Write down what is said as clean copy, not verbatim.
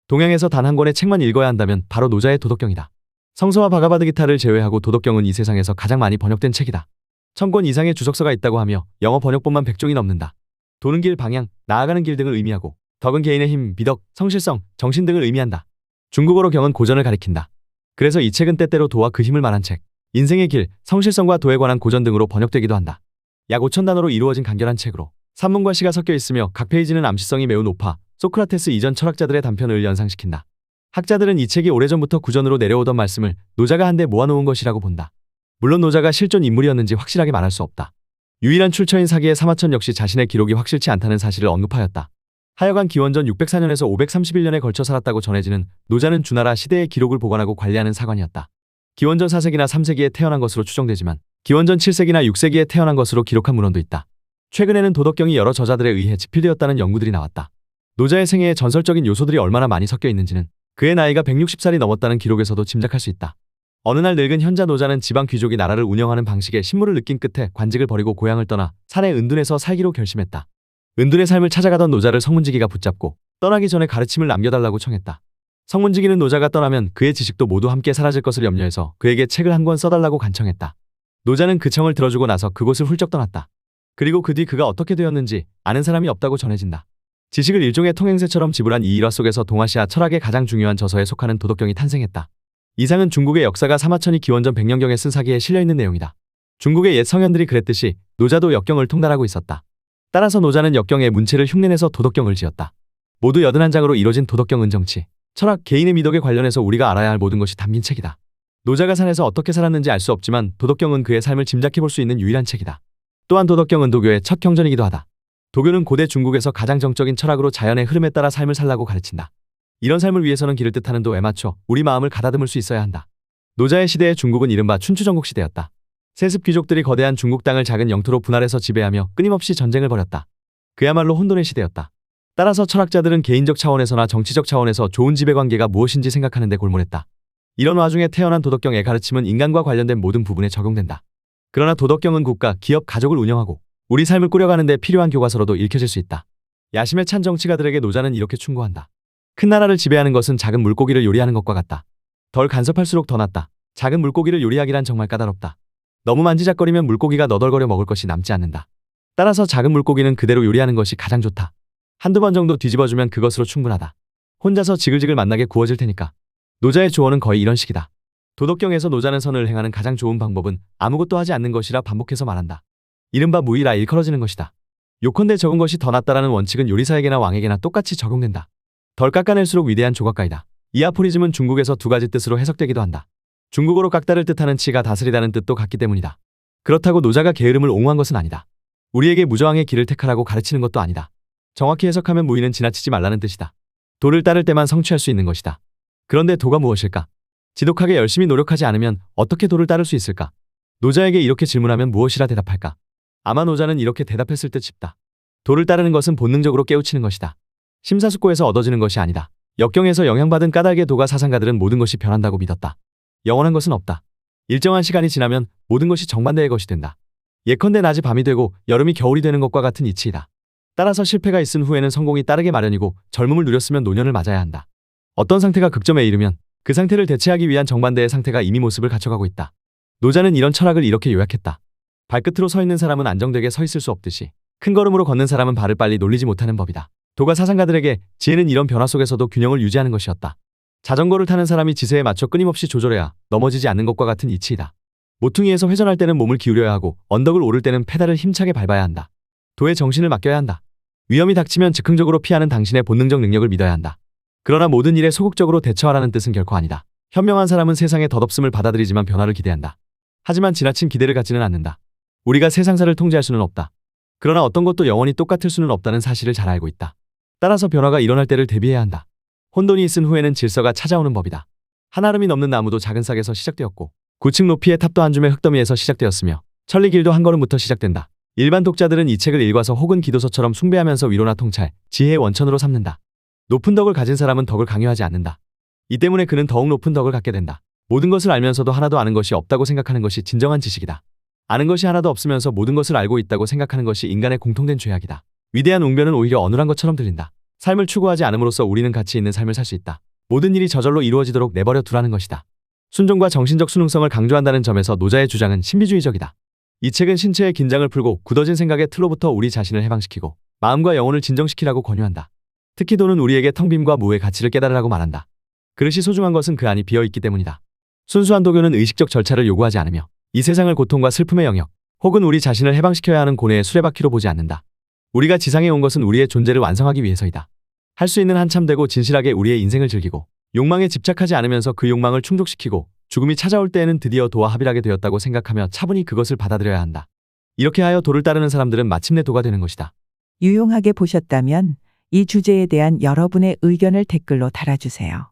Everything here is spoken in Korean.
동양에서 단 한 권의 책만 읽어야 한다면 바로 노자의 도덕경이다. 성서와 바가바드기타를 제외하고 도덕경은 이 세상에서 가장 많이 번역된 책이다. 1000권 이상의 주석서가 있다고 하며 영어 번역본만 100종이 넘는다. 도는 길, 방향, 나아가는 길 등을 의미하고 덕은 개인의 힘, 미덕, 성실성, 정신 등을 의미한다. 중국어로 경은 고전을 가리킨다. 그래서 이 책은 때때로 도와 그 힘을 말한 책, 인생의 길, 성실성과 도에 관한 고전 등으로 번역되기도 한다. 약 5000단어로 이루어진 간결한 책으로 산문과 시가 섞여 있으며 각 페이지는 암시성이 매우 높아 소크라테스 이전 철학자들의 단편을 연상시킨다. 학자들은 이 책이 오래전부터 구전으로 내려오던 말씀을 노자가 한데 모아놓은 것이라고 본다. 물론 노자가 실존 인물이었는지 확실하게 말할 수 없다. 유일한 출처인 사기의 사마천 역시 자신의 기록이 확실치 않다는 사실을 언급하였다. 하여간 기원전 604년에서 531년에 걸쳐 살았다고 전해지는 노자는 주나라 시대의 기록을 보관하고 관리하는 사관이었다. 기원전 4세기나 3세기에 태어난 것으로 추정되지만 기원전 7세기나 6세기에 태어난 것으로 기록한 문헌도 있다. 최근에는 도덕경이 여러 저자들에 의해 집필되었다는 연구들이 나왔다. 노자의 생애에 전설적인 요소들이 얼마나 많이 섞여 있는지는 그의 나이가 160살이 넘었다는 기록에서도 짐작할 수 있다. 어느 날 늙은 현자 노자는 지방 귀족이 나라를 운영하는 방식에 신물을 느낀 끝에 관직을 버리고 고향을 떠나 산의 은둔에서 살기로 결심했다. 은둔의 삶을 찾아가던 노자를 성문지기가 붙잡고 떠나기 전에 가르침을 남겨달라고 청했다. 성문지기는 노자가 떠나면 그의 지식도 모두 함께 사라질 것을 염려해서 그에게 책을 한 권 써달라고 간청했다. 노자는 그 청을 들어주고 나서 그곳을 훌쩍 떠났다. 그리고 그 뒤 그가 어떻게 되었는지 아는 사람이 없다고 전해진다. 지식을 일종의 통행세처럼 지불한 이 일화 속에서 동아시아 철학의 가장 중요한 저서에 속하는 도덕경이 탄생했다. 이상은 중국의 역사가 사마천이 기원전 100년경에 쓴 사기에 실려있는 내용이다. 중국의 옛 성현들이 그랬듯이 노자도 역경을 통달하고 있었다. 따라서 노자는 역경의 문체를 흉내내서 도덕경을 지었다. 모두 81장으로 이뤄진 도덕경은 정치, 철학, 개인의 미덕에 관련해서 우리가 알아야 할 모든 것이 담긴 책이다. 노자가 산에서 어떻게 살았는지 알 수 없지만 도덕경은 그의 삶을 짐작해볼 수 있는 유일한 책이다. 또한 도덕경은 도교의 첫 경전이기도 하다. 도교는 고대 중국에서 가장 정적인 철학으로 자연의 흐름에 따라 삶을 살라고 가르친다. 이런 삶을 위해서는 길을 뜻하는 도에 맞춰 우리 마음을 가다듬을 수 있어야 한다. 노자의 시대의 중국은 이른바 춘추전국 시대였다. 세습 귀족들이 거대한 중국 땅을 작은 영토로 분할해서 지배하며 끊임없이 전쟁을 벌였다. 그야말로 혼돈의 시대였다. 따라서 철학자들은 개인적 차원에서나 정치적 차원에서 좋은 지배관계가 무엇인지 생각하는 데 골몰했다. 이런 와중에 태어난 도덕경의 가르침은 인간과 관련된 모든 부분에 적용된다. 그러나 도덕경은 국가, 기업, 가족을 운영하고 우리 삶을 꾸려가는 데 필요한 교과서로도 읽혀질 수 있다. 야심에 찬 정치가들에게 노자는 이렇게 충고한다. 큰 나라를 지배하는 것은 작은 물고기를 요리하는 것과 같다. 덜 간섭할수록 더 낫다. 작은 물고기를 요리하기란 정말 까다롭다. 너무 만지작거리면 물고기가 너덜거려 먹을 것이 남지 않는다. 따라서 작은 물고기는 그대로 요리하는 것이 가장 좋다. 한두 번 정도 뒤집어주면 그것으로 충분하다. 혼자서 지글지글 맛나게 구워질 테니까. 노자의 조언은 거의 이런 식이다. 도덕경에서 노자는 선을 행하는 가장 좋은 방법은 아무것도 하지 않는 것이라 반복해서 말한다. 이른바 무의라 일컬어지는 것이다. 요컨대 적은 것이 더 낫다라는 원칙은 요리사에게나 왕에게나 똑같이 적용된다. 덜 깎아낼수록 위대한 조각가이다. 이 아포리즘은 중국에서 두 가지 뜻으로 해석되기도 한다. 중국어로 깎다를 뜻하는 치가 다스리다는 뜻도 같기 때문이다. 그렇다고 노자가 게으름을 옹호한 것은 아니다. 우리에게 무저항의 길을 택하라고 가르치는 것도 아니다. 정확히 해석하면 무의는 지나치지 말라는 뜻이다. 도를 따를 때만 성취할 수 있는 것이다. 그런데 도가 무엇일까? 지독하게 열심히 노력하지 않으면 어떻게 도를 따를 수 있을까? 노자에게 이렇게 질문하면 무엇이라 대답할까? 아마 노자는 이렇게 대답했을 듯 싶다. 도를 따르는 것은 본능적으로 깨우치는 것이다. 심사숙고해서 얻어지는 것이 아니다. 역경에서 영향받은 까닭의 도가 사상가들은 모든 것이 변한다고 믿었다. 영원한 것은 없다. 일정한 시간이 지나면 모든 것이 정반대의 것이 된다. 예컨대 낮이 밤이 되고 여름이 겨울이 되는 것과 같은 이치이다. 따라서 실패가 있은 후에는 성공이 따르게 마련이고 젊음을 누렸으면 노년을 맞아야 한다. 어떤 상태가 극점에 이르면 그 상태를 대체하기 위한 정반대의 상태가 이미 모습을 갖춰가고 있다. 노자는 이런 철학을 이렇게 요약했다. 발끝으로 서 있는 사람은 안정되게 서 있을 수 없듯이 큰 걸음으로 걷는 사람은 발을 빨리 놀리지 못하는 법이다. 도가 사상가들에게 지혜는 이런 변화 속에서도 균형을 유지하는 것이었다. 자전거를 타는 사람이 지세에 맞춰 끊임없이 조절해야 넘어지지 않는 것과 같은 이치이다. 모퉁이에서 회전할 때는 몸을 기울여야 하고 언덕을 오를 때는 페달을 힘차게 밟아야 한다. 도에 정신을 맡겨야 한다. 위험이 닥치면 즉흥적으로 피하는 당신의 본능적 능력을 믿어야 한다. 그러나 모든 일에 소극적으로 대처하라는 뜻은 결코 아니다. 현명한 사람은 세상의 덧없음을 받아들이지만 변화를 기대한다. 하지만 지나친 기대를 갖지는 않는다. 우리가 세상사를 통제할 수는 없다. 그러나 어떤 것도 영원히 똑같을 수는 없다는 사실을 잘 알고 있다. 따라서 변화가 일어날 때를 대비해야 한다. 혼돈이 있은 후에는 질서가 찾아오는 법이다. 한아름이 넘는 나무도 작은 싹에서 시작되었고 9층 높이의 탑도 한 줌의 흙더미에서 시작되었으며 천리길도 한 걸음부터 시작된다. 일반 독자들은 이 책을 일과서 혹은 기도서처럼 숭배하면서 위로나 통찰, 지혜의 원천으로 삼는다. 높은 덕을 가진 사람은 덕을 강요하지 않는다. 이 때문에 그는 더욱 높은 덕을 갖게 된다. 모든 것을 알면서도 하나도 아는 것이 없다고 생각하는 것이 진정한 지식이다. 아는 것이 하나도 없으면서 모든 것을 알고 있다고 생각하는 것이 인간의 공통된 죄악이다. 위대한 웅변은 오히려 어눌한 것처럼 들린다. 삶을 추구하지 않음으로써 우리는 가치 있는 삶을 살 수 있다. 모든 일이 저절로 이루어지도록 내버려 두라는 것이다. 순종과 정신적 순응성을 강조한다는 점에서 노자의 주장은 신비주의적이다. 이 책은 신체의 긴장을 풀고 굳어진 생각의 틀로부터 우리 자신을 해방시키고 마음과 영혼을 진정시키라고 권유한다. 특히 돈은 우리에게 텅 빔과 무의 가치를 깨달으라고 말한다. 그릇이 소중한 것은 그 안이 비어있기 때문이다. 순수한 도교는 의식적 절차를 요구하지 않으며 이 세상을 고통과 슬픔의 영역 혹은 우리 자신을 해방시켜야 하는 고뇌의 수레바퀴로 보지 않는다. 우리가 지상에 온 것은 우리의 존재를 완성하기 위해서이다. 할 수 있는 한참 되고 진실하게 우리의 인생을 즐기고 욕망에 집착하지 않으면서 그 욕망을 충족시키고 죽음이 찾아올 때에는 드디어 도와 합일하게 되었다고 생각하며 차분히 그것을 받아들여야 한다. 이렇게 하여 도를 따르는 사람들은 마침내 도가 되는 것이다. 유용하게 보셨다면 이 주제에 대한 여러분의 의견을 댓글로 달아주세요.